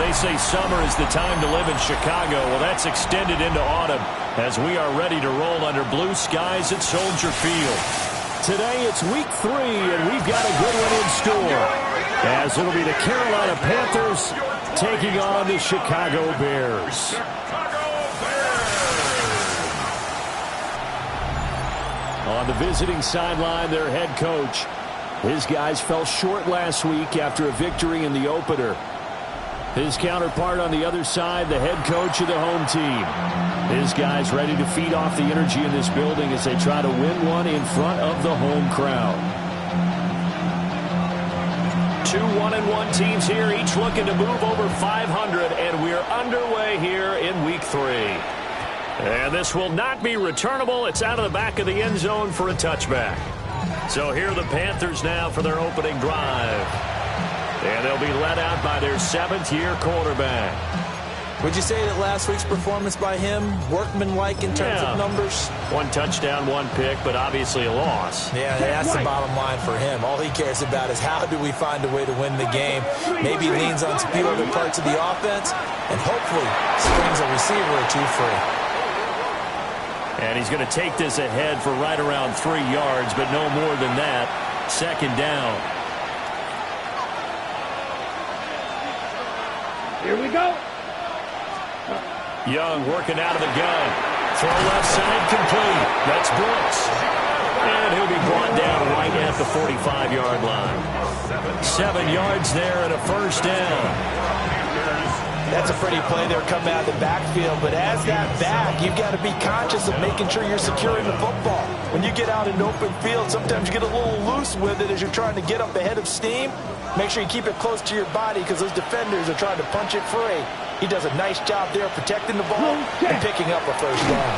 They say summer is the time to live in Chicago. Well, that's extended into autumn as we are ready to roll under blue skies at Soldier Field. Today it's week 3, and we've got a good one in store, as it'll be the Carolina Panthers taking on the Chicago Bears. On the visiting sideline, their head coach. His guys fell short last week after a victory in the opener. His counterpart on the other side, the head coach of the home team. His guys ready to feed off the energy in this building as they try to win one in front of the home crowd. 2 1-1 teams here, each looking to move over 500, and we're underway here in week 3. And this will not be returnable. It's out of the back of the end zone for a touchback. So here are the Panthers now for their opening drive. And they'll be led out by their 7th-year quarterback. Would you say that last week's performance by him, workmanlike in terms of numbers? 1 touchdown, 1 pick, but obviously a loss. Yeah, that's the bottom line for him. All he cares about is how do we find a way to win the game. Maybe leans on some few other parts of the offense, and hopefully springs a receiver or 2 free. And he's going to take this ahead for right around 3 yards, but no more than that. 2nd down. Here we go. Young working out of the gun. Throw left side complete. That's Brooks. And he'll be brought down right at the 45-yard line. 7 yards there and a 1st down. That's a pretty play there coming out of the backfield, but as that back, you've got to be conscious of making sure you're securing the football. When you get out in open field, sometimes you get a little loose with it as you're trying to get up ahead of steam. Make sure you keep it close to your body because those defenders are trying to punch it free. He does a nice job there protecting the ball and picking up a 1st down.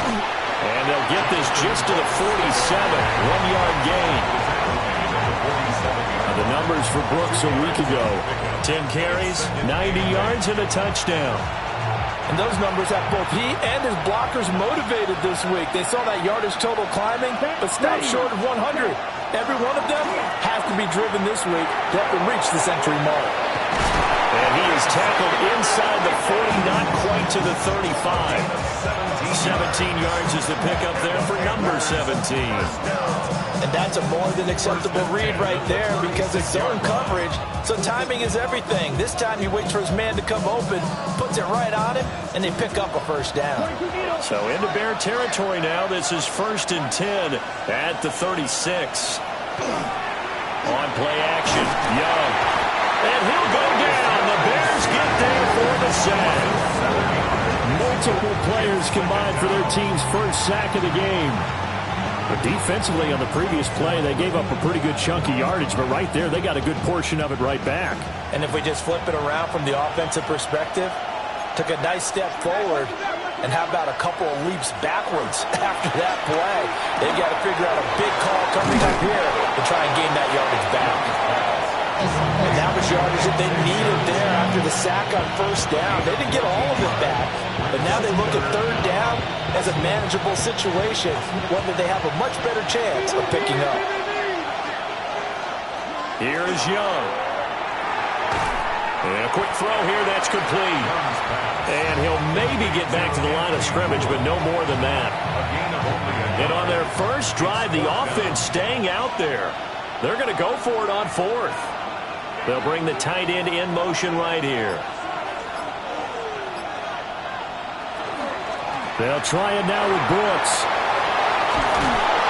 And they'll get this just to the 47, 1-yard gain. The numbers for Brooks a week ago. 10 carries, 90 yards, and a touchdown. And those numbers have both he and his blockers motivated this week. They saw that yardage total climbing, but stopped short of 100. Every one of them has to be driven this week to help them reach the century mark. And he is tackled inside the 40, not quite to the 35. 17 yards is the pickup there for number 17. And that's a more than acceptable read right there because it's zone coverage, so timing is everything. This time he waits for his man to come open, puts it right on him, and they pick up a 1st down. So into Bear territory now. This is 1st and 10 at the 36. On play action, Young. And he'll go down. The Bears get there for the sack. Multiple players combined for their team's 1st sack of the game. But defensively on the previous play, they gave up a pretty good chunk of yardage, but right there, they got a good portion of it right back. And if we just flip it around from the offensive perspective, took a nice step forward, and how about a couple of leaps backwards after that play? They got to figure out a big call coming up here to try and gain that yardage back. And that was yardage that they needed there after the sack on 1st down. They didn't get all of it back, but now they look at 3rd down as a manageable situation, one that they have a much better chance of picking up. Here is Young. And a quick throw here, that's complete. And he'll maybe get back to the line of scrimmage, but no more than that. And on their 1st drive, the offense staying out there. They're going to go for it on 4th. They'll bring the tight end in motion right here. They'll try it now with Brooks.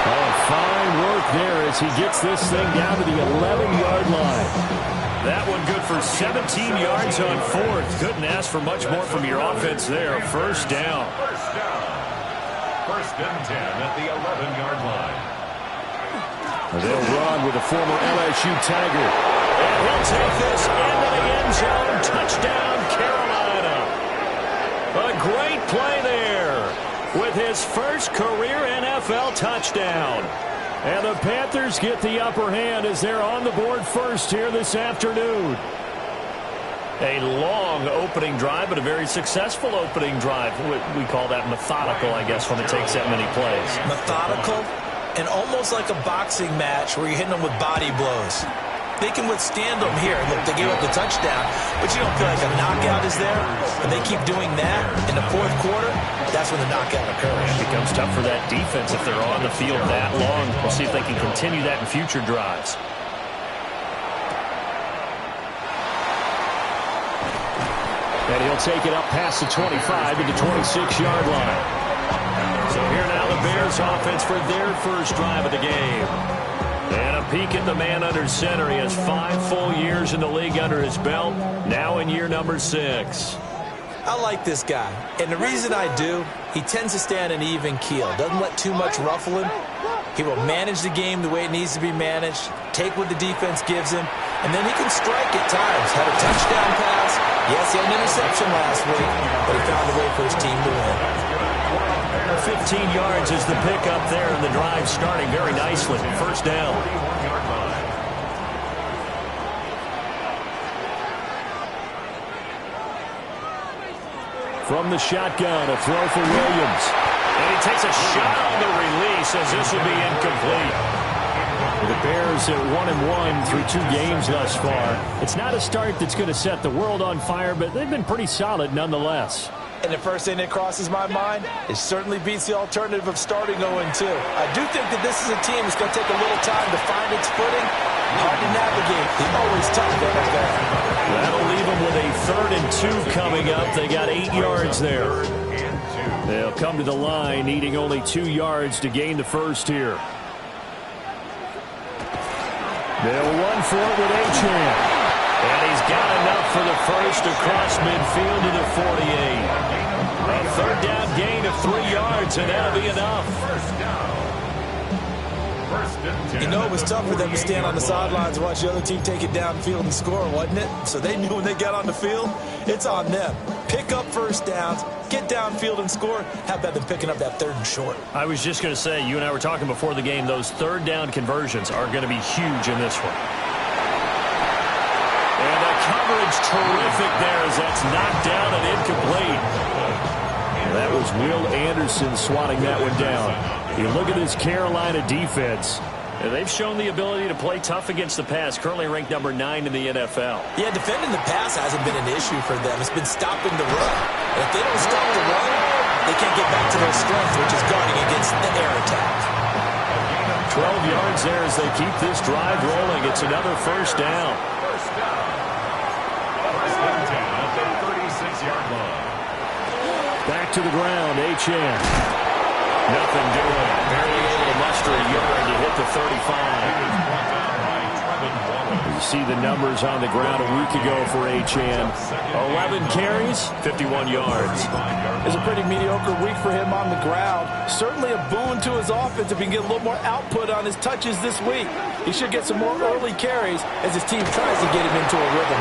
Oh, fine work there as he gets this thing down to the 11-yard line. That one good for 17 yards on 4th. Couldn't ask for much more from your offense there. 1st down. 1st and 10 at the 11-yard line. They'll run with the former LSU Tiger. And he'll take this into the end zone. Touchdown, Carolina. A great play there with his 1st career NFL touchdown. And the Panthers get the upper hand as they're on the board 1st here this afternoon. A long opening drive, but a very successful opening drive. We call that methodical, I guess, when it takes that many plays. Methodical and almost like a boxing match where you're hitting them with body blows. they can withstand them here. Look, they gave up the touchdown, but you don't feel like a knockout is there. And they keep doing that in the fourth quarter, that's when the knockout occurs. It becomes tough for that defense if they're on the field that long. We'll see if they can continue that in future drives. And he'll take it up past the 25 to the 26-yard line. So here now the Bears offense for their first drive of the game. And a peek at the man under center. He has 5 full years in the league under his belt, now in year number 6. I like this guy, and the reason I do, he tends to stay on an even keel. Doesn't let too much ruffle him. He will manage the game the way it needs to be managed, take what the defense gives him, and then he can strike at times. Had a touchdown pass. Yes, he had an interception last week, but he found a way for his team to win. 15 yards is the pickup there, and the drive starting very nicely. First down. From the shotgun, a throw for Williams. And he takes a shot on the release as this will be incomplete. The Bears at 1-1 through 2 games thus far. It's not a start that's going to set the world on fire, but they've been pretty solid nonetheless. And the first thing that crosses my mind, it certainly beats the alternative of starting 0-2. I do think that this is a team that's going to take a little time to find its footing. Hard to navigate. It's always tough to get that. That'll leave them with a 3rd and 2 coming up. They got 8 yards there. They'll come to the line, needing only 2 yards to gain the first here. They'll run for it with Achane. And he's got enough for the first across midfield to the 48. A 3rd down gain of 3 yards, and that'll be enough. You know, it was tough for them to stand on the sidelines and watch the other team take it downfield and score, wasn't it? So they knew when they got on the field, it's on them. Pick up first downs, get downfield and score. How about them picking up that 3rd and short? I was just going to say, you and I were talking before the game, those 3rd down conversions are going to be huge in this one. And the coverage terrific there as that's knocked down and incomplete. And that was Will Anderson swatting that one down. You look at this Carolina defense. They've shown the ability to play tough against the pass, currently ranked number 9 in the NFL. Yeah, defending the pass hasn't been an issue for them. It's been stopping the run. And if they don't stop the run, they can't get back to their strength, which is guarding against the air attack. 12 yards there as they keep this drive rolling. It's another first down. Back to the ground, Achane. Nothing doing. Barely able to muster a yard to hit the 35. You see the numbers on the ground a week ago for Achane. 11 carries, 51 yards. It's a pretty mediocre week for him on the ground. Certainly a boon to his offense if he can get a little more output on his touches this week. He should get some more early carries as his team tries to get him into a rhythm.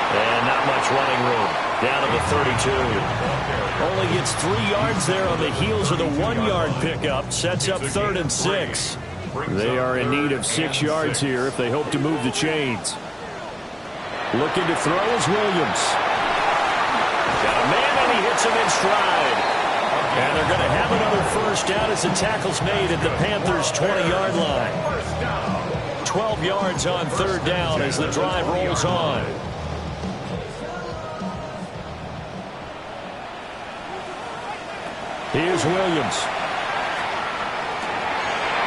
And not much running room. Down to the 32. Only gets 3 yards there on the heels of the 1-yard pickup. Sets up 3rd and 6. They are in need of 6 yards here if they hope to move the chains. Looking to throw is Williams. Got a man and he hits him in stride. And they're going to have another first down as the tackle's made at the Panthers' 20-yard line. 12 yards on 3rd down as the drive rolls on. Here's Williams.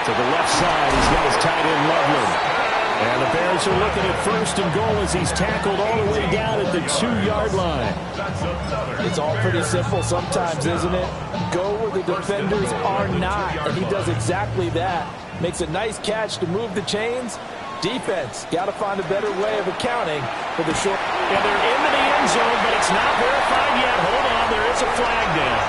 To the left side, he's got his tight end Loveland. And the Bears are looking at 1st and goal as he's tackled all the way down at the 2-yard line. It's all pretty simple sometimes, isn't it? Go where the defenders are not, and he does exactly that. Makes a nice catch to move the chains. Defense, got to find a better way of accounting for the short. And they're into the end zone, but it's not verified yet. Hold on, there is a flag down.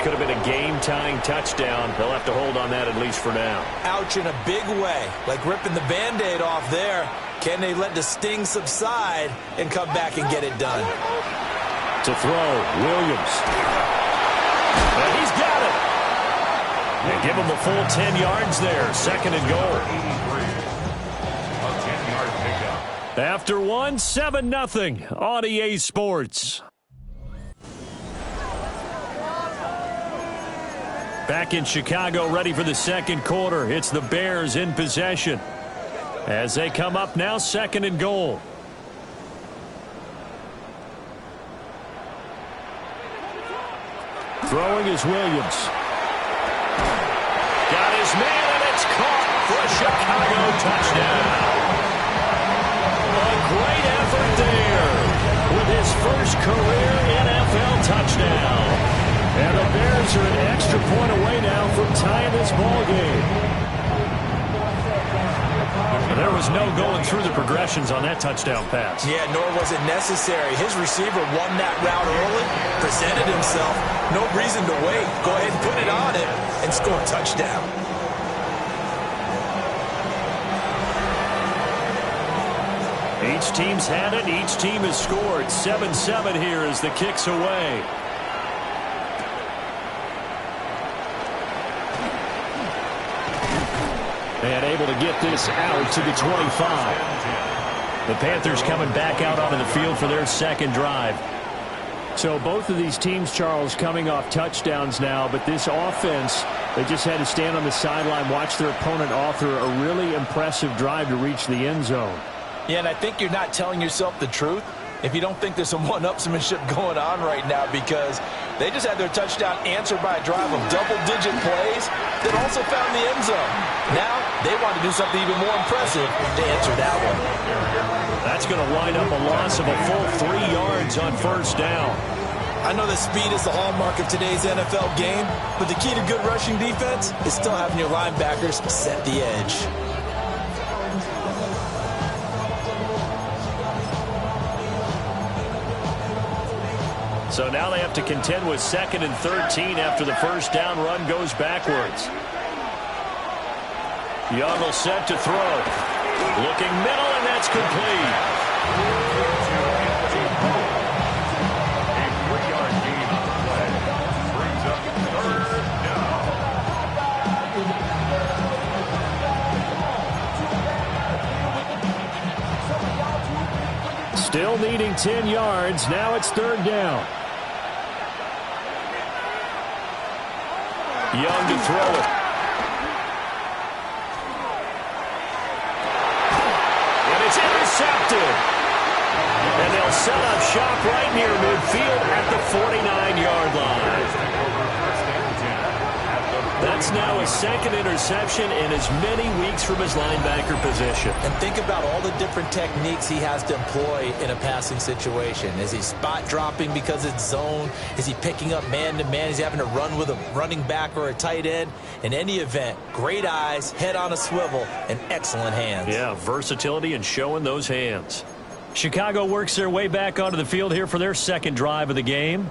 Could have been a game-tying touchdown. They'll have to hold on that at least for now. Ouch in a big way, like ripping the Band-Aid off there. Can they let the sting subside and come back and get it done? To throw, Williams. And he's got it. And give them a full 10 yards there. Second and goal. After one, 7-0 on EA Sports. Back in Chicago, ready for the second quarter. It's the Bears in possession. As they come up now, second and goal. Throwing is Williams. Got his man, and it's caught for a Chicago touchdown. A great effort there with his first career NFL touchdown. And the Bears are an extra point away now from tying this ball game. There was no going through the progressions on that touchdown pass. Yeah, nor was it necessary. His receiver won that route early, presented himself. No reason to wait. Go ahead and put it on him and score a touchdown. Each team's had it. Each team has scored. 7-7 here as the kick's away. And able to get this out to the 25. The Panthers coming back out onto the field for their second drive. So both of these teams, Charles, coming off touchdowns now, but this offense, they just had to stand on the sideline, watch their opponent author a really impressive drive to reach the end zone. Yeah, and I think you're not telling yourself the truth if you don't think there's some one-upsmanship going on right now, because they just had their touchdown answered by a drive of double-digit plays that also found the end zone. Now they want to do something even more impressive to answer that one. That's going to wind up a loss of a full 3 yards on first down. I know that speed is the hallmark of today's NFL game, but the key to good rushing defense is still having your linebackers set the edge. So now they have to contend with 2nd and 13 after the first down run goes backwards. Young will set to throw. Looking middle, and that's complete. A 3-yard gain on the play. Brings up 3rd down. Still needing 10 yards. Now it's 3rd down. Young to throw it. And it's intercepted. And they'll set up shop right near midfield at the 49-yard line. That's now his 2nd interception in as many weeks from his linebacker position. And think about all the different techniques he has to employ in a passing situation. Is he spot dropping because it's zone? Is he picking up man-to-man? Is he having to run with a running back or a tight end? In any event, great eyes, head on a swivel, and excellent hands. Yeah, versatility and showing those hands. Chicago works their way back onto the field here for their second drive of the game.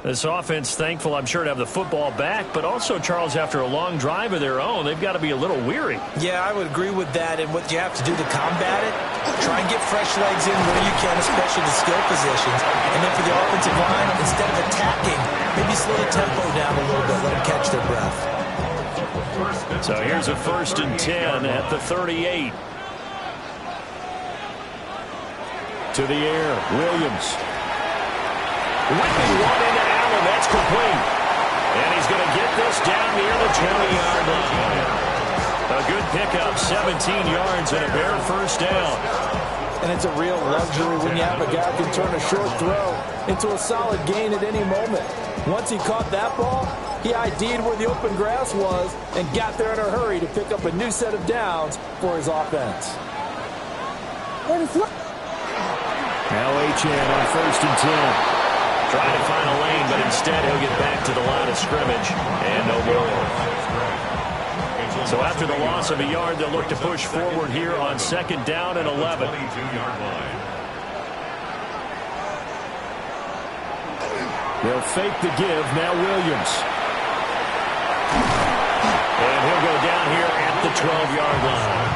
This offense, thankful, I'm sure, to have the football back, but also, Charles, after a long drive of their own, they've got to be a little weary. Yeah, I would agree with that, and what you have to do to combat it, try and get fresh legs in where you can, especially the skill positions. And then for the offensive line, instead of attacking, maybe slow the tempo down a little bit, let them catch their breath. So here's a 1st and 10 at the 38. To the air, Williams. Whipping one into Allen, that's complete. And he's going to get this down near the 20-yard line. A good pickup, 17 yards and a Bear first down. And it's a real luxury when you have a guy who can turn a short throw into a solid gain at any moment. Once he caught that ball, he ID'd where the open grass was and got there in a hurry to pick up a new set of downs for his offense. Now Achane on 1st and 10. Trying to find a lane, but instead he'll get back to the line of scrimmage. And no more. So after the loss of a yard, they'll look to push forward here on 2nd down and 11. 22-yard line. They'll fake the give. Now Williams. And he'll go down here at the 12-yard line.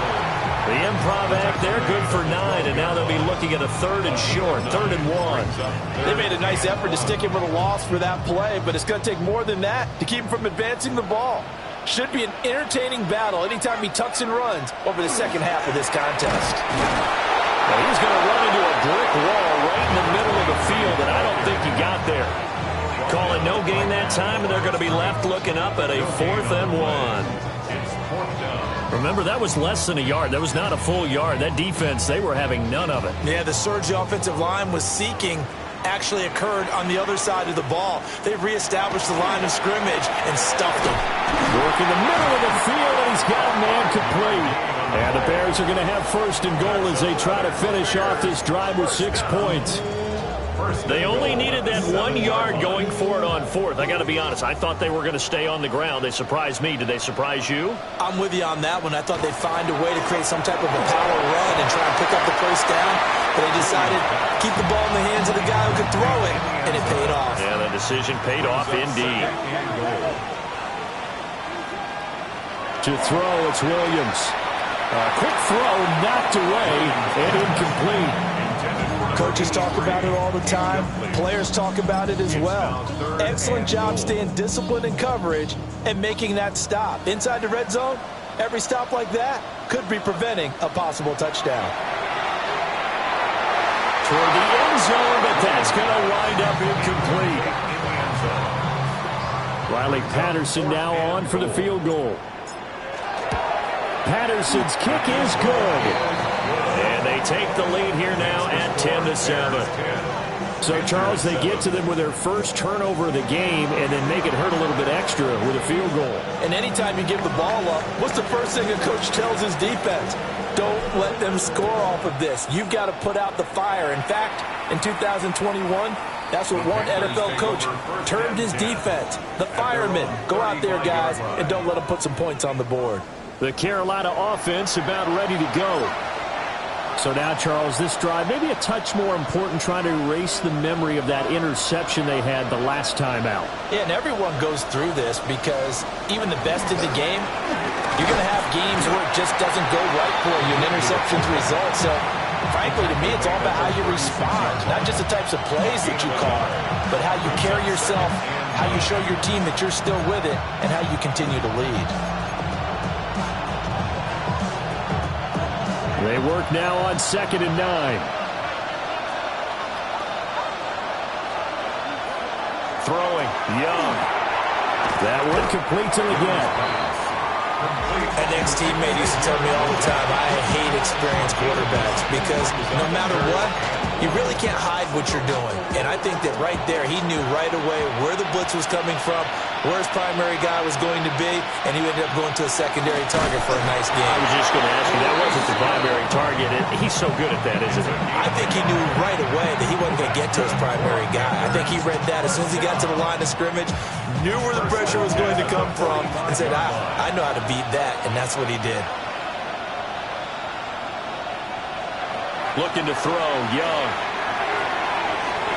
The improv act there, good for 9, and now they'll be looking at a 3rd and short, 3rd and 1. They made a nice effort to stick him with a loss for that play, but it's going to take more than that to keep him from advancing the ball. Should be an entertaining battle anytime he tucks and runs over the second half of this contest. Well, he's going to run into a brick wall right in the middle of the field, and I don't think he got there. Call it no gain that time, and they're going to be left looking up at a 4th and 1. Remember, that was less than a yard. That was not a full yard. That defense, they were having none of it. Yeah, the surge the offensive line was seeking actually occurred on the other side of the ball. They reestablished the line of scrimmage and stuffed him. Work in the middle of the field, and he's got a man complete. And the Bears are going to have 1st and goal as they try to finish off this drive with 6 points. They only needed that 1 yard going for it on 4th. I got to be honest, I thought they were going to stay on the ground. They surprised me. Did they surprise you? I'm with you on that one. I thought they'd find a way to create some type of a power run and try and pick up the first down. But they decided to keep the ball in the hands of the guy who could throw it, and it paid off. Yeah, the decision paid off indeed. To throw, it's Williams. Quick throw, knocked away, and incomplete. Coaches talk about it all the time. Players talk about it as well. Excellent job staying disciplined in coverage and making that stop. Inside the red zone, every stop like that could be preventing a possible touchdown. Toward the end zone, but that's going to wind up incomplete. Riley Patterson now on for the field goal. Patterson's kick is good. And they take the lead here now at 10-7. So, Charles, they get to them with their first turnover of the game and then make it hurt a little bit extra with a field goal. And anytime you give the ball up, what's the first thing a coach tells his defense? Don't let them score off of this. You've got to put out the fire. In fact, in 2021, that's what one NFL coach termed his defense. The firemen. Go out there, guys, and don't let them put some points on the board. The Carolina offense about ready to go. So now, Charles, this drive maybe a touch more important, trying to erase the memory of that interception they had the last time out. Yeah, and everyone goes through this because even the best in the game, you're going to have games where it just doesn't go right for you, and interceptions result. So, frankly, to me, it's all about how you respond, not just the types of plays that you call, but how you carry yourself, how you show your team that you're still with it, and how you continue to lead. They work now on 2nd and 9. Throwing, Young. That one complete to again. An ex-teammate used to tell me all the time, I hate experienced quarterbacks because no matter what, you really can't hide what you're doing. And I think that right there, he knew right away where the blitz was coming from, where his primary guy was going to be, and he ended up going to a secondary target for a nice game. I was just going to ask you, that wasn't the primary target. He's so good at that, isn't he? I think he knew right away that he wasn't going to get to his primary guy. I think he read that as soon as he got to the line of scrimmage, knew where the pressure was going to come from, and said, I know how to beat that, and that's what he did. Looking to throw, Young.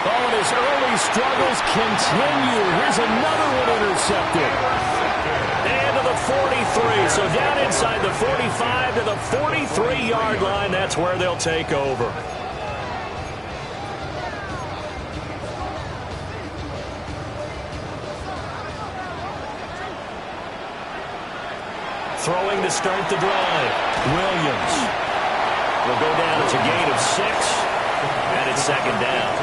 Oh, and his early struggles continue. Here's another one intercepted. And to the 43. So down inside the 45 to the 43-yard line. That's where they'll take over. Throwing to start the drive. Williams will go down. It's a gain of 6. And it's 2nd down.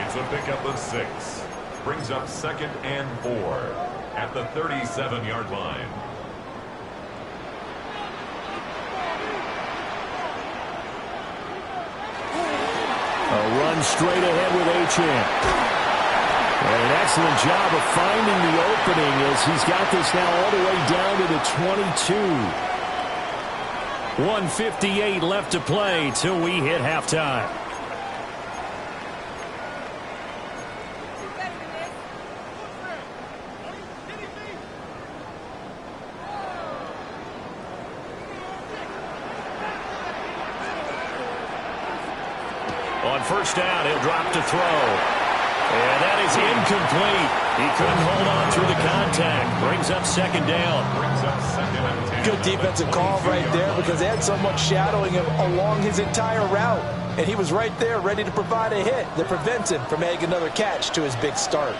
It's a pickup of 6. Brings up 2nd and 4 at the 37-yard line. A run straight ahead with Achane. And an excellent job of finding the opening as he's got this now all the way down to the 22. 1:58 left to play till we hit halftime. On 1st down, he'll drop to throw. And that is incomplete. He couldn't hold on through the contact. Brings up 2nd down. Good defensive call right there because they had someone shadowing him along his entire route. And he was right there ready to provide a hit that prevents him from adding another catch to his big start.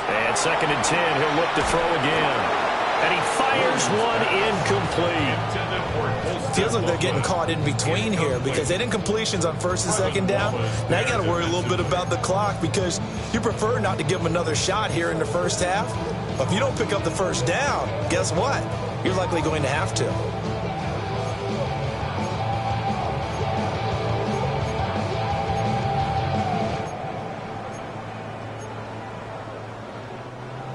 And 2nd and 10, he'll look to throw again. And he fires one incomplete. Feels like they're getting caught in between here because they didn't completions on 1st and 2nd down. Now you got to worry a little bit about the clock because you prefer not to give them another shot here in the first half. But if you don't pick up the 1st down, guess what? You're likely going to have to.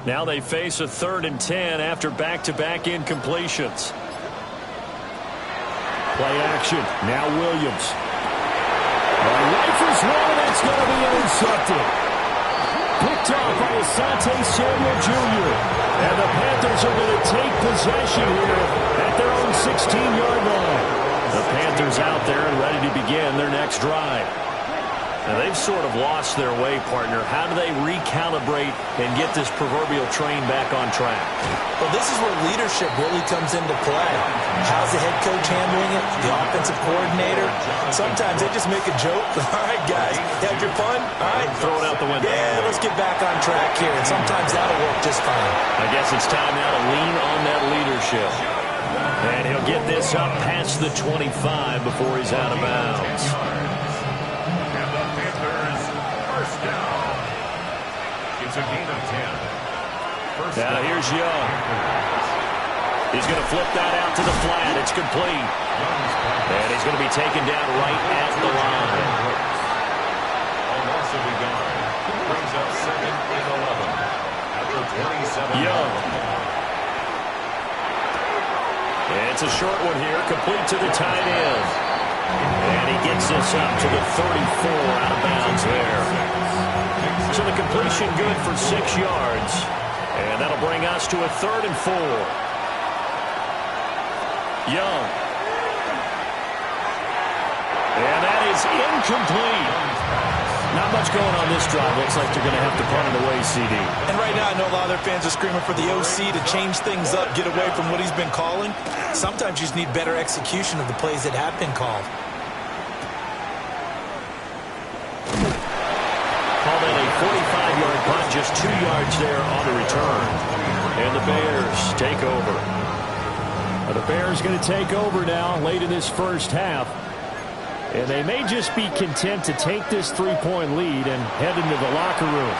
Now they face a 3rd and 10 after back-to-back incompletions. Play action. Now Williams. Rifles one, and it's going to be intercepted. Picked off by Asante Samuel Jr. And the Panthers are going to take possession here at their own 16-yard line. The Panthers out there and ready to begin their next drive. Now, they've sort of lost their way, partner. How do they recalibrate and get this proverbial train back on track? Well, this is where leadership really comes into play. How's the head coach handling it? The offensive coordinator? Sometimes they just make a joke. All right, guys, you have your fun? All right. Throw it out the window. Yeah, let's get back on track here. And sometimes that'll work just fine. I guess it's time now to lean on that leadership. And he'll get this up past the 25 before he's out of bounds. It's a gain of 10. Now here's Young. He's going to flip that out to the flat. It's complete. And he's going to be taken down right at the line. A loss of a yard. Brings up 2nd and 11. At the 27. Young. It's a short one here. Complete to the tight end. And he gets this up to the 34 out of bounds there. So the completion good for 6 yards. And that'll bring us to a 3rd and 4. Young. And that is incomplete. Not much going on this drive. Looks like they're going to have to punt it away, CD. And right now I know a lot of their fans are screaming for the OC to change things up, get away from what he's been calling. Sometimes you just need better execution of the plays that have been called. Call that a 45-yard punt, just 2 yards there on the return. And the Bears take over. The Bears going to take over now late in this first half. And they may just be content to take this 3-point lead and head into the locker room.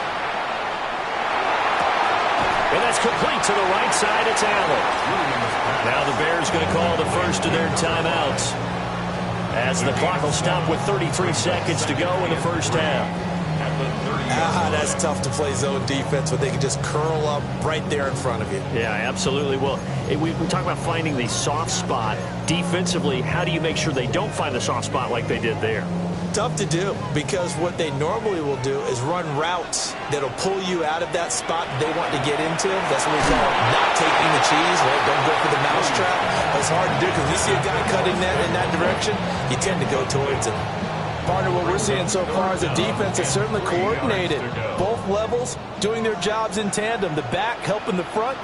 And that's complete to the right side. It's Allen. Now the Bears going to call the first of their timeouts, as the clock will stop with 33 seconds to go in the first half. That's tough to play zone defense when they can just curl up right there in front of you. Yeah, absolutely. Well, we talk about finding the soft spot. Defensively, how do you make sure they don't find the soft spot like they did there? Tough to do, because what they normally will do is run routes that'll pull you out of that spot they want to get into. That's what we call not taking the cheese, right? Don't go for the mousetrap. It's hard to do because you see a guy cutting that in that direction, you tend to go towards him. Partner, what we're seeing so far is a defense that's certainly coordinated. Both levels doing their jobs in tandem. The back helping the front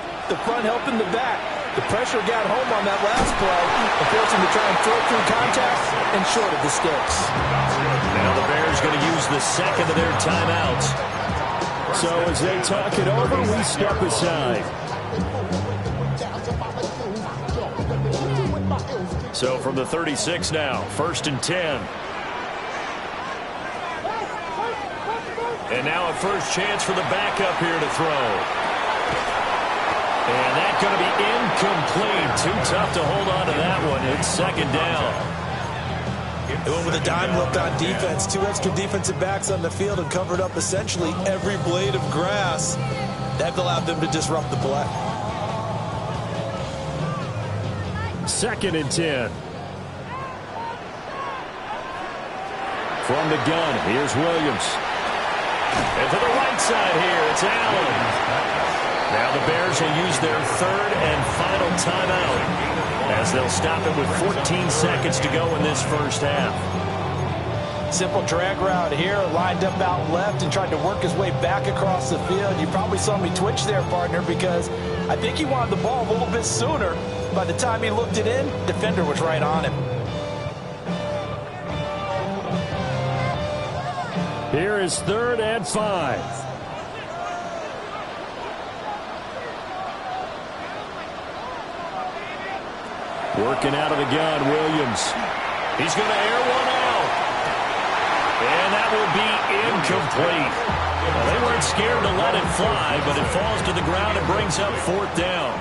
helping the back. The pressure got home on that last play and forced him to try and throw through contact and short of the sticks. Now the Bears going to use the second of their timeouts. So as they talk it over, we step aside. So from the 36 now, 1st and 10. And now a first chance for the backup here to throw. And that's going to be incomplete. Too tough to hold on to that one. It's 2nd down. They went with a dime look on defense. 2 extra defensive backs on the field and covered up essentially every blade of grass. That allowed them to disrupt the play. 2nd and 10. From the gun, here's Williams. And to the right side here, it's Allen. Now the Bears will use their 3rd and final timeout, as they'll stop it with 14 seconds to go in this first half. Simple drag route here, lined up out left and tried to work his way back across the field. You probably saw me twitch there, partner, because I think he wanted the ball a little bit sooner. By the time he looked it in, defender was right on him. Here is 3rd and 5. Working out of the gun, Williams. He's going to air one out. And that will be incomplete. Well, they weren't scared to let it fly, but it falls to the ground and brings up 4th down.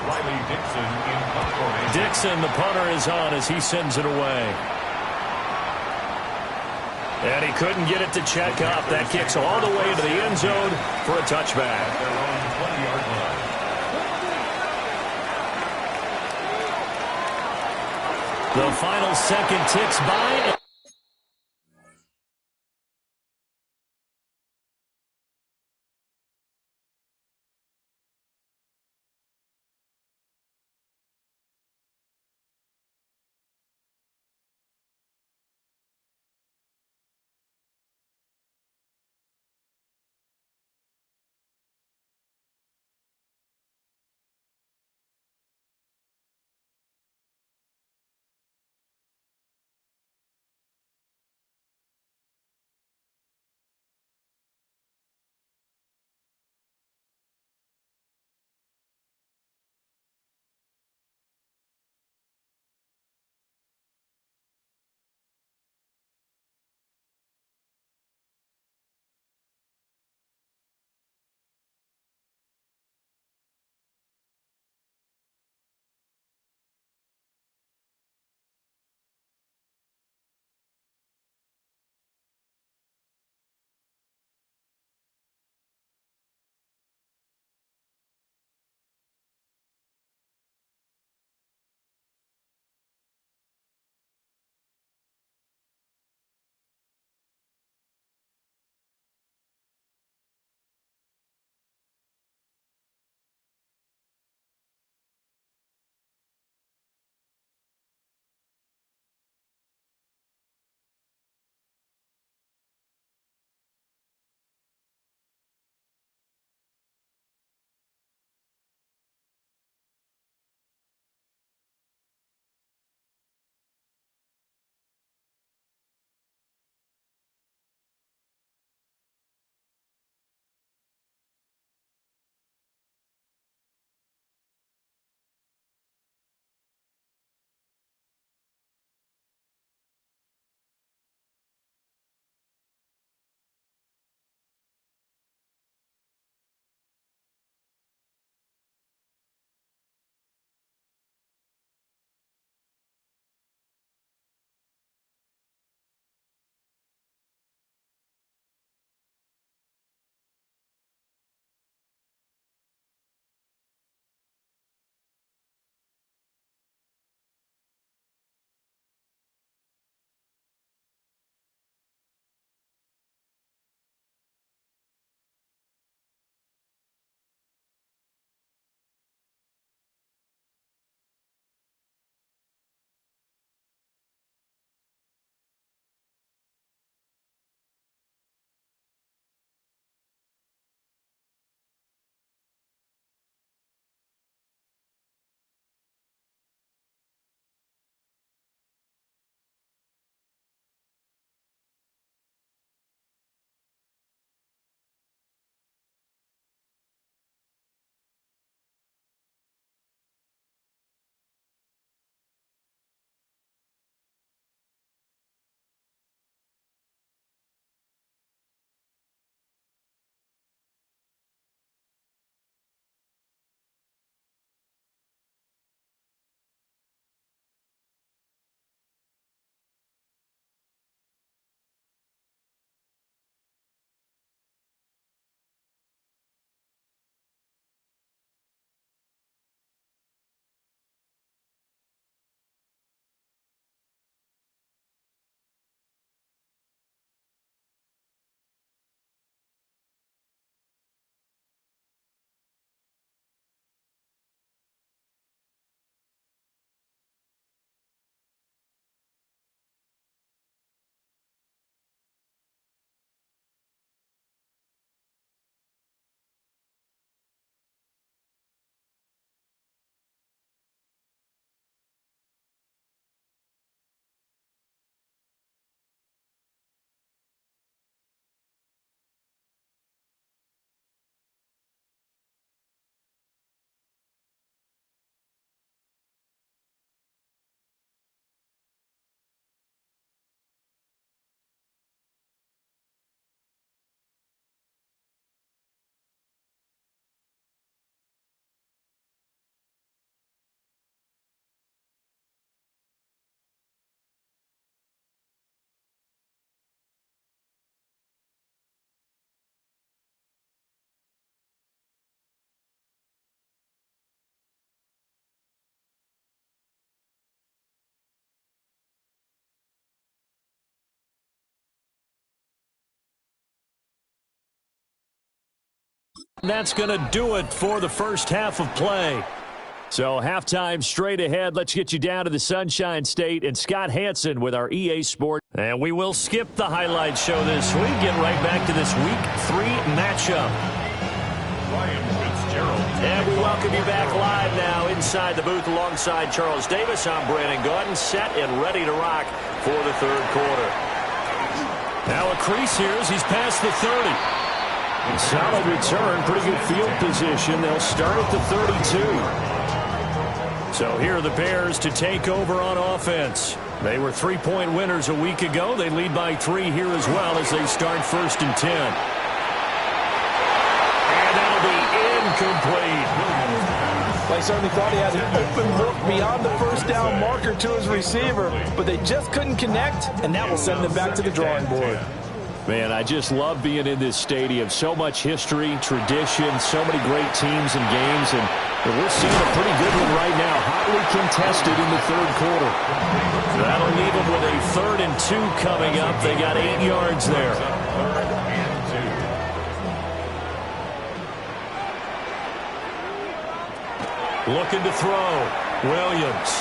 Riley Dixon in punt formation. Dixon, the punter, is on as he sends it away. And he couldn't get it to check up. That kicks all the way into the end zone for a touchback. Their own 20-yard line. The final second ticks by. That's going to do it for the first half of play. So halftime straight ahead. Let's get you down to the Sunshine State and Scott Hansen with our EA Sport. And we will skip the highlight show this week. Get right back to this Week 3 matchup. And we welcome you back live now inside the booth alongside Charles Davis. I'm Brandon Gaudin, set and ready to rock for the third quarter. Now a crease here as he's past the 30. Solid return, pretty good field position. They'll start at the 32. So here are the Bears to take over on offense. They were 3-point winners a week ago. They lead by 3 here as well as they start 1st and 10. And that'll be incomplete. Well, I certainly thought he had an open look beyond the first down marker to his receiver, but they just couldn't connect, and that will send them back to the drawing board. Man, I just love being in this stadium. So much history, tradition, so many great teams and games, and we're seeing a pretty good one right now. Hotly contested in the third quarter. That'll leave them with a 3rd and 2 coming up. They got 8 yards there. Looking to throw. Williams.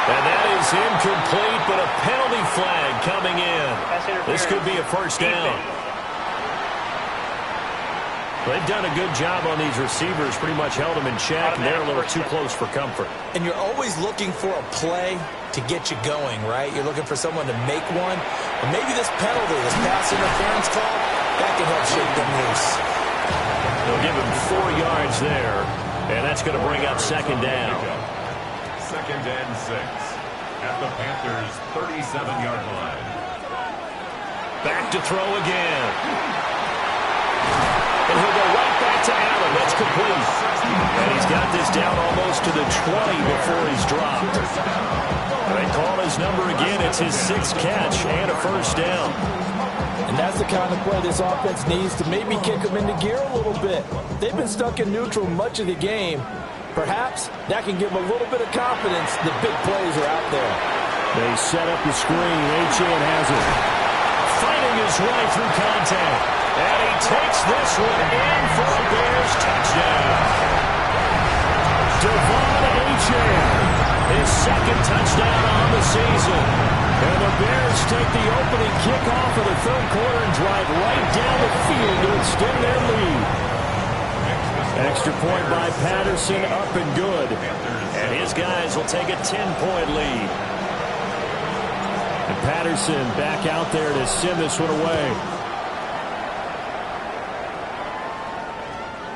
And that is incomplete, but a penalty flag coming in. This could be a first down. They've done a good job on these receivers, pretty much held them in check, and they're a little too close for comfort. And you're always looking for a play to get you going, right? You're looking for someone to make one. But maybe this penalty, this pass interference call, that can help shake them loose. They'll give him 4 yards there, and that's going to bring up 2nd down. 2nd and 6 at the Panthers' 37-yard line. Back to throw again. And he'll go right back to Allen. That's complete. And he's got this down almost to the 20 before he's dropped. They call his number again. It's his 6th catch and a first down. And that's the kind of play this offense needs to maybe kick them into gear a little bit. They've been stuck in neutral much of the game. Perhaps that can give them a little bit of confidence that big plays are out there. They set up the screen. Achane has it. Fighting his way through contact. And he takes this one in for a Bears touchdown. Devon Achane, his 2nd touchdown on the season. And the Bears take the opening kickoff of the third quarter and drive right down the field to extend their lead. Extra point by Patterson, up and good. And his guys will take a 10-point lead. And Patterson back out there to send this one away.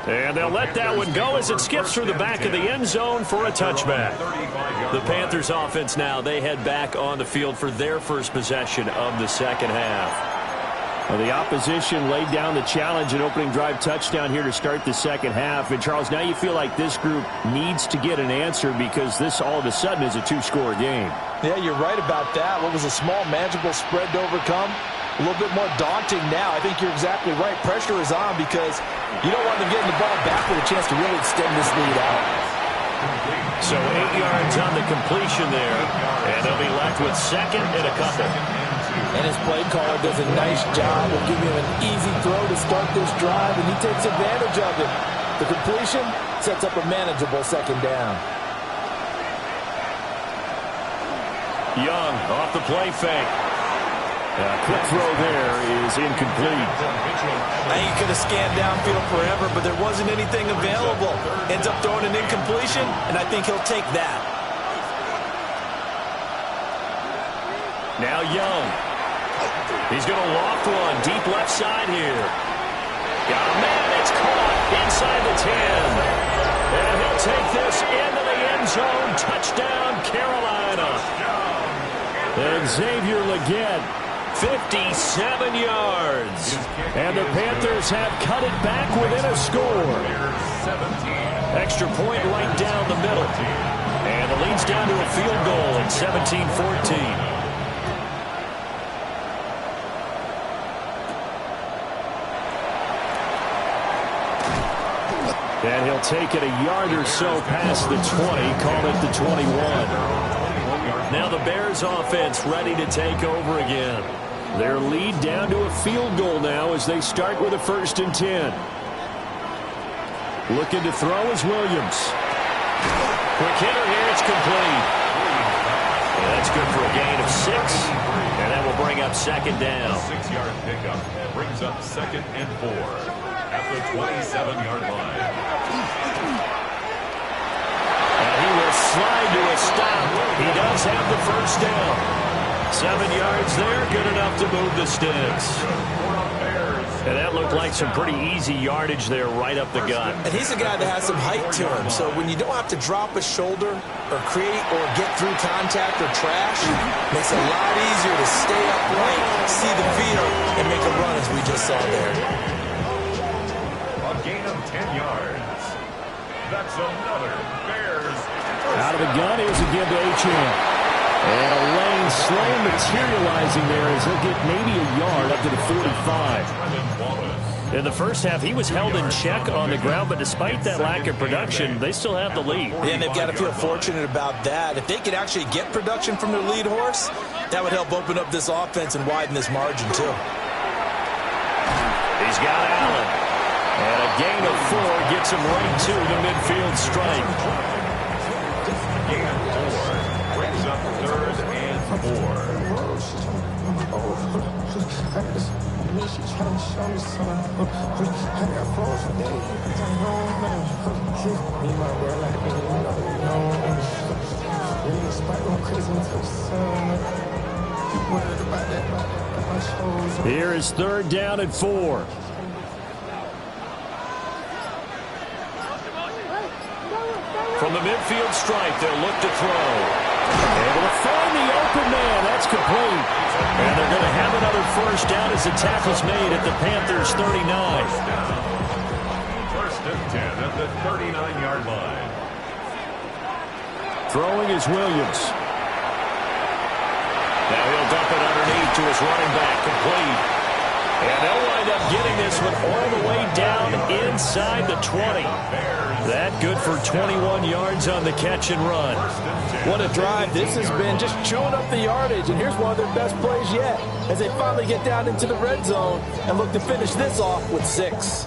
And they'll let that one go as it skips through the back of the end zone for a touchback. The Panthers offense now, they head back on the field for their first possession of the second half. Well, the opposition laid down the challenge and opening drive touchdown here to start the second half. And, Charles, now you feel like this group needs to get an answer because this all of a sudden is a 2-score game. Yeah, you're right about that. What was a small, manageable spread to overcome? A little bit more daunting now. I think you're exactly right. Pressure is on because you don't want them getting the ball back with a chance to really extend this lead out. So 8 yards on the completion there, and they'll be left with 2nd and a couple. And his play caller does a nice job of giving him an easy throw to start this drive, and he takes advantage of it. The completion sets up a manageable 2nd down. Young off the play fake. Quick throw there is incomplete. I think he could have scanned downfield forever, but there wasn't anything available. Ends up throwing an incompletion, and I think he'll take that. Now Young. He's going to loft one deep left side here. Got a man. It's caught inside the 10. And he'll take this into the end zone. Touchdown, Carolina. And Xavier Legette, 57 yards. And the Panthers have cut it back within a score. Extra point right down the middle. And the lead's down to a field goal at 17-14. And he'll take it a yard or so past the 20, call it the 21. Now the Bears offense ready to take over again. Their lead down to a field goal now as they start with a 1st and 10. Looking to throw is Williams. Quick hitter here. It's complete. Yeah, that's good for a gain of 6. And that will bring up second down. 6-yard pickup brings up 2nd and 4 at the 27-yard line. And he will slide to a stop. He does have the first down. 7 yards there, good enough to move the sticks. And that looked like some pretty easy yardage there right up the gut. And he's a guy that has some height to him, so when you don't have to drop a shoulder or create or get through contact or trash, it makes it a lot easier to stay upright, see the field, and make a run as we just saw there. A gain of 10 yards. That's another Bears. Out of the gun, here's again to Achane. And a lane slam materializing there as he'll get maybe a yard up to the 45. In the first half, he was held in check on the ground, but despite that lack of production, they still have the lead. Yeah, and they've got to feel fortunate about that. If they could actually get production from their lead horse, that would help open up this offense and widen this margin, too. He's got Allen. And a gain of 4 gets him right to the midfield stripe. Gain of 4 brings up 3rd and 4. Here is 3rd down and 4. From the midfield stripe, they'll look to throw. Able to find the open man. That's complete. And they're going to have another first down as the tackle's made at the Panthers' 39. First and 10 at the 39-yard line. Throwing is Williams. Now he'll dump it underneath to his running back, complete. And they'll wind up getting this one all the way down inside the 20. That good for 21 yards on the catch and run. What a drive this has been, just chewing up the yardage. And here's one of their best plays yet as they finally get down into the red zone and look to finish this off with 6.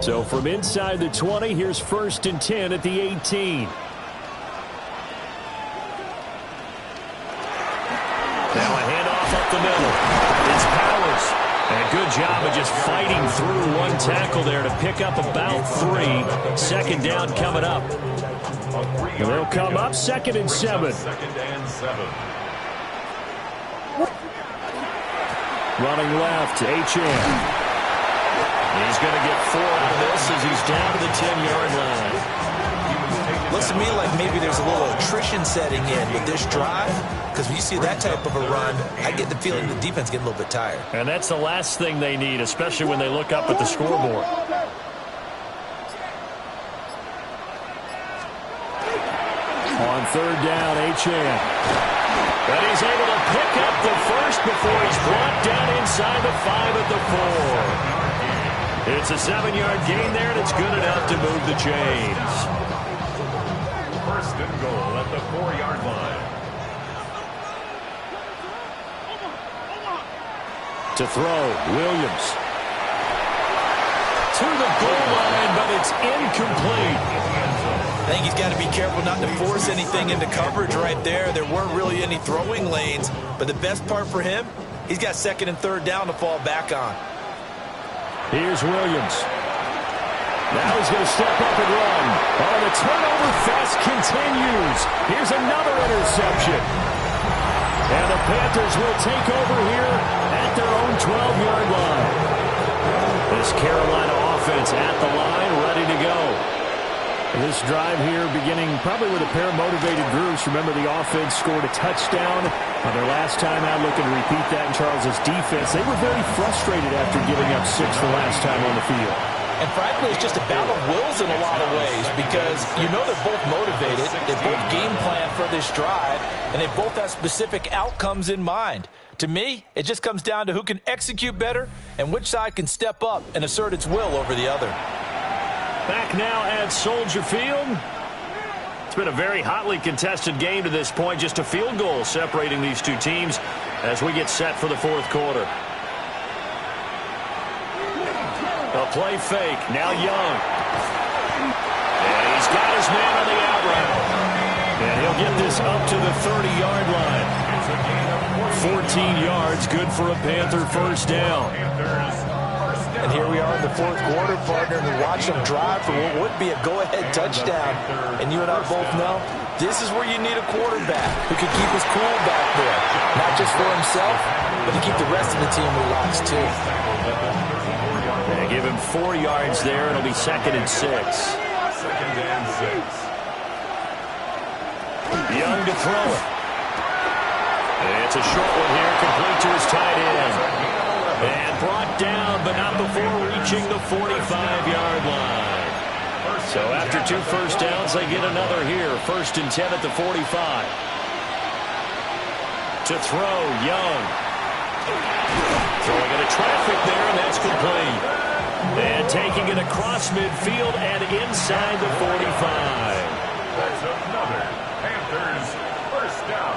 So from inside the 20, here's 1st and 10 at the 18. Now a handoff up the middle. It's Powers. And a good job of just fighting through one tackle there to pick up about 3. 2nd down coming up. And they'll come up 2nd and 7. 2nd and 7. Running left, Achane. He's going to get 4 out of this as he's down to the 10-yard line. Looks to me like maybe there's a little attrition setting in with this drive, because when you see that type of a run, I get the feeling the defense getting a little bit tired. And that's the last thing they need, especially when they look up at the scoreboard. On 3rd down, Achane. But he's able to pick up the first before he's brought down inside the 5 at the 4. It's a 7-yard gain there, and it's good enough to move the chains. 1st and goal at the 4-yard line. To throw, Williams. To the goal line, but it's incomplete. I think he's got to be careful not to force anything into coverage right there. There weren't really any throwing lanes, but the best part for him, he's got 2nd and 3rd down to fall back on. Here's Williams. Now he's going to step up and run. Oh, the turnover fest continues. Here's another interception. And the Panthers will take over here at their own 12-yard line. This Carolina offense at the line, ready to go. This drive here beginning probably with a pair of motivated groups. Remember, the offense scored a touchdown on their last time out, looking to repeat that in Charles's defense. They were very frustrated after giving up 6 the last time on the field. And frankly, it's just a battle of wills in a lot of ways, because you know they're both motivated, they both game plan for this drive, and they both have specific outcomes in mind. To me, it just comes down to who can execute better and which side can step up and assert its will over the other. Back now at Soldier Field. It's been a very hotly contested game to this point. Just a field goal separating these two teams as we get set for the 4th quarter. A play fake. Now Young. And he's got his man on the out route. And he'll get this up to the 30-yard line. 14 yards, good for a Panther first down. And here we are in the fourth quarter, partner, and watch them drive for what would be a go-ahead touchdown. And you and I both know this is where you need a quarterback who can keep his cool back there. Not just for himself, but to keep the rest of the team relaxed, too. They give him 4 yards there. It'll be 2nd and 6. 2nd and 6. Young to throw it. It's a short one here, complete to his tight end. And brought down, but not before reaching the 45-yard line. So after 2 first downs, they get another here. 1st and 10 at the 45. To throw, Young. Throwing into traffic there, and that's complete. And taking it across midfield and inside the 45. That's another Panthers first down.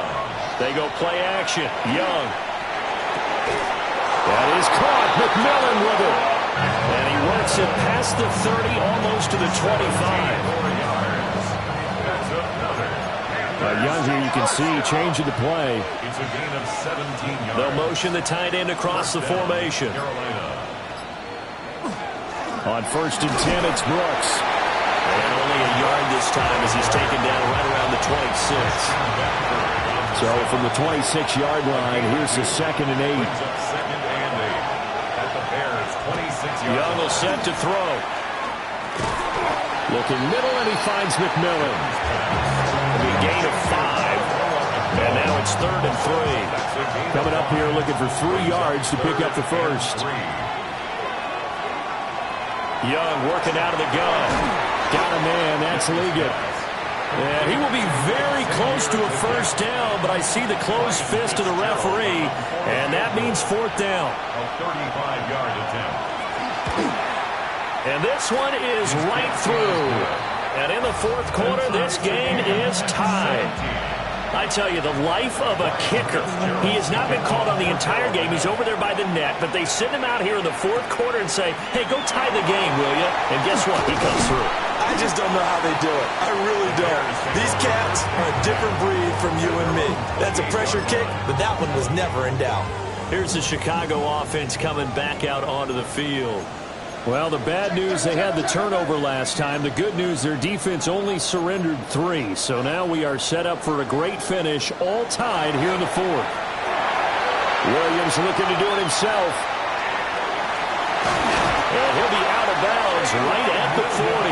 They go play action. Young. That is caught. McMillan with it. And he works it past the 30, almost to the 25. That's another Young here, you can see, changing the play. It's a gain of 17 yards. They'll motion the tight end across the formation. On 1st and 10, it's Brooks. And only a yard this time as he's taken down right around the 26. So from the 26-yard line, here's the 2nd and 8. Young will set to throw. Looking middle, and he finds McMillan. A gain of 5. And now it's 3rd and 3. Coming up here looking for 3 yards to pick up the first. Young working out of the gun. Got a man, that's Liggett. And he will be very close to a first down, but I see the closed fist of the referee, and that means 4th down. A 35-yard attempt. And this one is right through. And in the 4th quarter, this game is tied. I tell you, the life of a kicker. He has not been called on the entire game. He's over there by the net, but they send him out here in the 4th quarter and say, hey, go tie the game, will you? And guess what? He comes through. I just don't know how they do it. I really don't. These cats are a different breed from you and me. That's a pressure kick, but that one was never in doubt. Here's the Chicago offense coming back out onto the field. Well, the bad news, they had the turnover last time. The good news, their defense only surrendered 3. So now we are set up for a great finish, all tied here in the 4th. Williams looking to do it himself. And he'll be out of bounds right at the 40.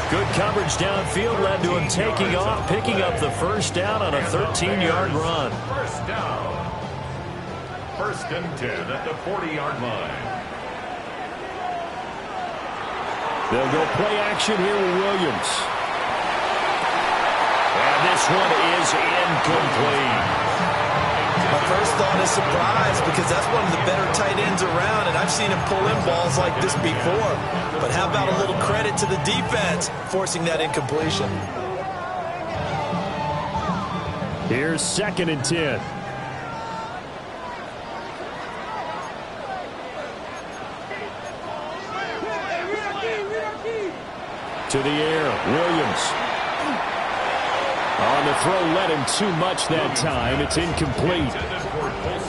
Good coverage downfield led to him taking off, picking up the first down on a 13-yard run. First down. 1st and 10 at the 40-yard line. They'll go play action here with Williams. And this one is incomplete. My first thought is surprise because that's one of the better tight ends around, and I've seen him pull in balls like this before. But how about a little credit to the defense forcing that incompletion? Here's 2nd and 10. To the air, Williams. On the throw, led him too much that time. It's incomplete.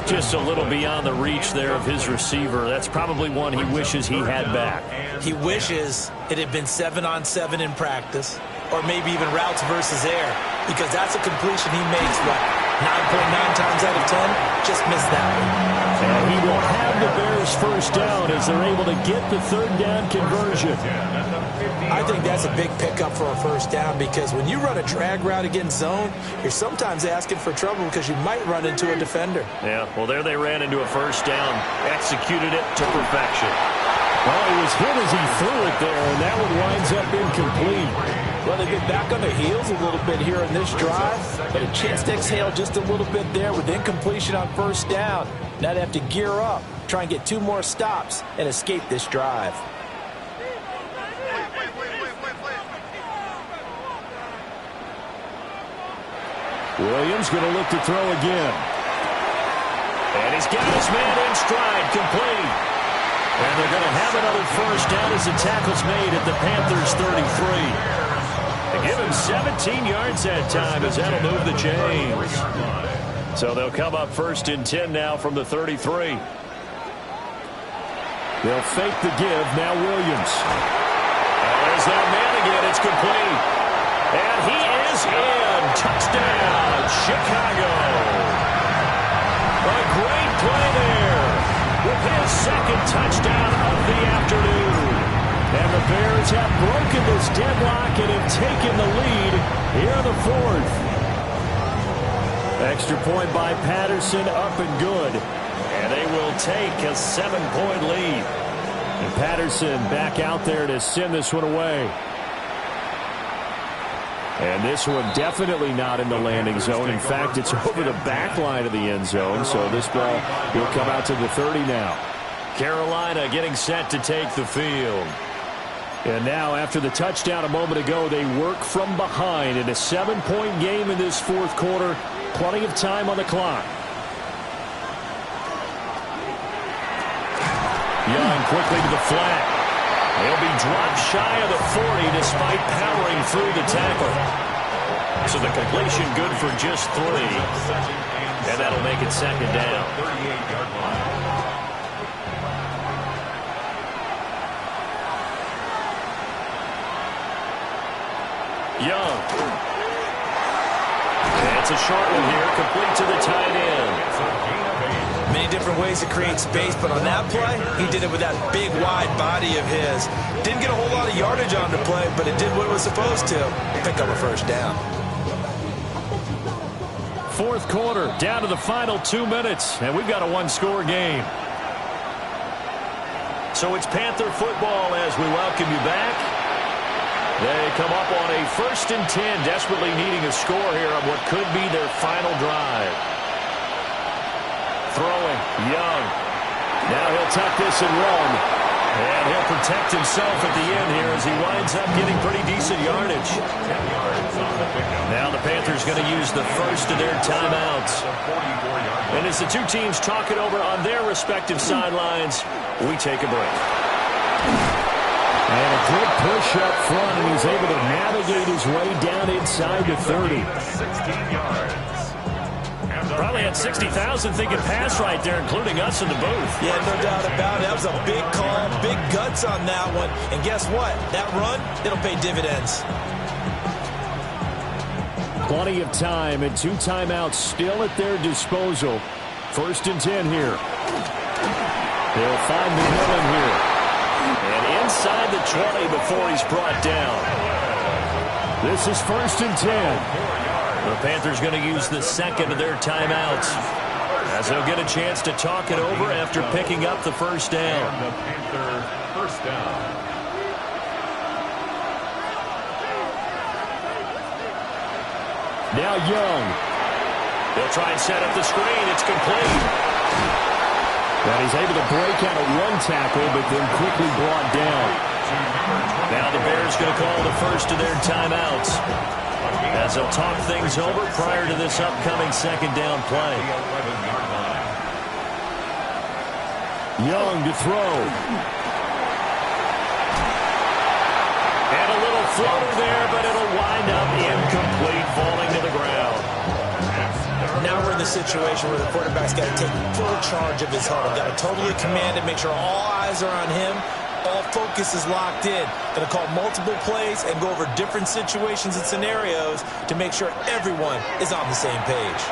Just a little beyond the reach there of his receiver. That's probably one he wishes he had back. He wishes it had been 7-on-7 in practice, or maybe even routes versus air, because that's a completion he makes, what, 9.9 times out of 10? Just missed that one. And he will have the Bears first down as they're able to get the 3rd down conversion. I think that's a big pickup for a first down because when you run a drag route against zone, you're sometimes asking for trouble because you might run into a defender. Yeah, well, there they ran into a first down, executed it to perfection. Well, he was hit as he threw it there, and that one winds up incomplete. Well, they've been back on the heels a little bit here in this drive, but a chance to exhale just a little bit there with incompletion on first down. Now they have to gear up, try and get 2 more stops, and escape this drive. Williams going to look to throw again. And he's got his man in stride, complete. And they're going to have another first down as the tackle's made at the Panthers' 33. They give him 17 yards that time as that'll move the chains. So they'll come up first and 10 now from the 33. They'll fake the give. Now Williams. There's that man again. It's complete. And he is in. Touchdown, Chicago. A great play there with his second touchdown of the afternoon. And the Bears have broken this deadlock and have taken the lead here in the fourth. Extra point by Patterson, up and good. And they will take a 7-point lead. And Patterson back out there to send this one away. And this one definitely not in the landing zone. In fact, it's over the back line of the end zone. So this ball will come out to the 30 now. Carolina getting set to take the field. And now, after the touchdown a moment ago, they work from behind in a 7-point game in this fourth quarter. Plenty of time on the clock. Young quickly to the flat. He'll be dropped shy of the 40 despite powering through the tackle. So the completion good for just 3. And that'll make it second down. 38-yard line. Young. And it's a short one here, complete to the tight end. Many different ways to create space, but on that play, he did it with that big, wide body of his. Didn't get a whole lot of yardage on the play, but it did what it was supposed to. Pick up a first down. Fourth quarter, down to the final 2 minutes, and we've got a one-score game. So it's Panther football as we welcome you back. They come up on a 1st and 10, desperately needing a score here on what could be their final drive. Throwing, Young. Now he'll tuck this and run. And he'll protect himself at the end here as he winds up getting pretty decent yardage. Now the Panthers going to use the first of their timeouts. And as the two teams talk it over on their respective sidelines, we take a break. And a good push up front, and he's able to navigate his way down inside the 30. 16 yards. Probably had 60,000 thinking pass right there, including us in the booth. Yeah, no doubt about it. That was a big call, big guts on that one. And guess what? That run, it'll pay dividends. Plenty of time and 2 timeouts still at their disposal. 1st and 10 here. They'll find the middle here. And inside the 20 before he's brought down. This is 1st and 10. The Panthers going to use the second of their timeouts as they'll get a chance to talk it over after picking up the first down. And the Panther first down. Now Young. They'll try and set up the screen. It's complete. But he's able to break out of 1 tackle, but then quickly brought down. Now the Bears going to call the first of their timeouts as they'll talk things over prior to this upcoming second down play. Young to throw. And a little floater there, but it'll wind up incomplete, falling to the ground. Now we're in the situation where the quarterback's got to take full charge of his huddle. Got to totally command it, make sure all eyes are on him. All focus is locked in. Going to call multiple plays and go over different situations and scenarios to make sure everyone is on the same page.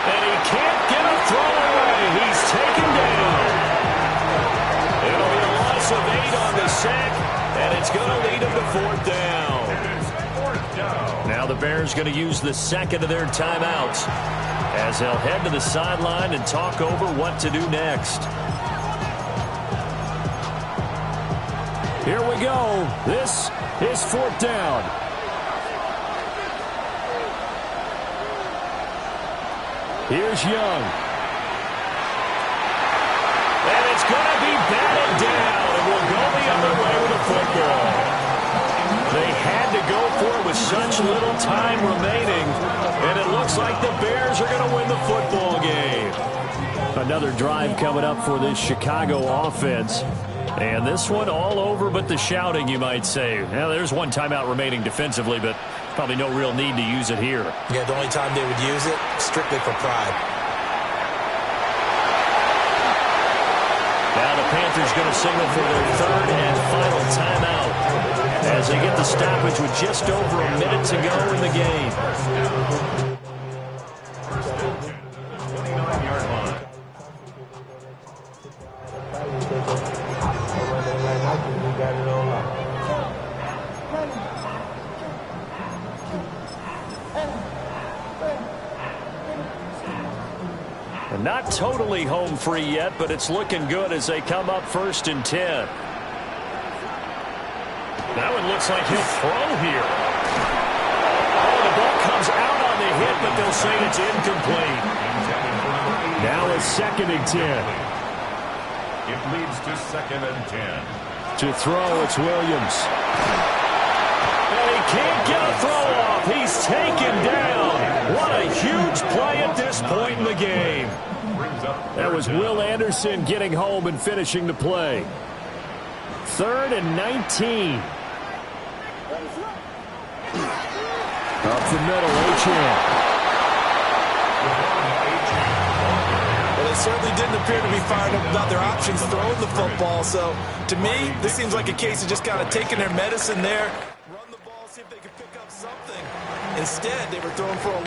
And he can't get a throw away. He's taken down. It'll be a loss of 8 on the sack, and it's going to lead him to 4th down. Now the Bears going to use the second of their timeouts as they'll head to the sideline and talk over what to do next. Here we go. This is 4th down. Here's Young. And it's going to be batted down, and we'll go the other way with the football. They had to go for it with such little time remaining, and it looks like the Bears are going to win the football game. Another drive coming up for this Chicago offense. And this one all over but the shouting, you might say. Now, there's one timeout remaining defensively, but probably no real need to use it here. Yeah, the only time they would use it, strictly for pride. Now the Panthers going to signal for their third and final timeout as they get the stoppage with just over a minute to go in the game. 29-yard line. And not totally home free yet, but it's looking good as they come up 1st and 10. That one looks like he'll throw here. Oh, the ball comes out on the hit, but they'll say it's incomplete. Now it's 2nd and 10. It leads to 2nd and 10. To throw, it's Williams. And he can't get a throw off. He's taken down. What a huge play at this point in the game. That was Will Anderson getting home and finishing the play. 3rd and 19. Up the middle, Achane. Well, they certainly didn't appear to be fired up about their options throwing the football. So, to me, this seems like a case of just kind of taking their medicine there. Run the ball, see if they can pick up something. Instead, they were throwing for a loss.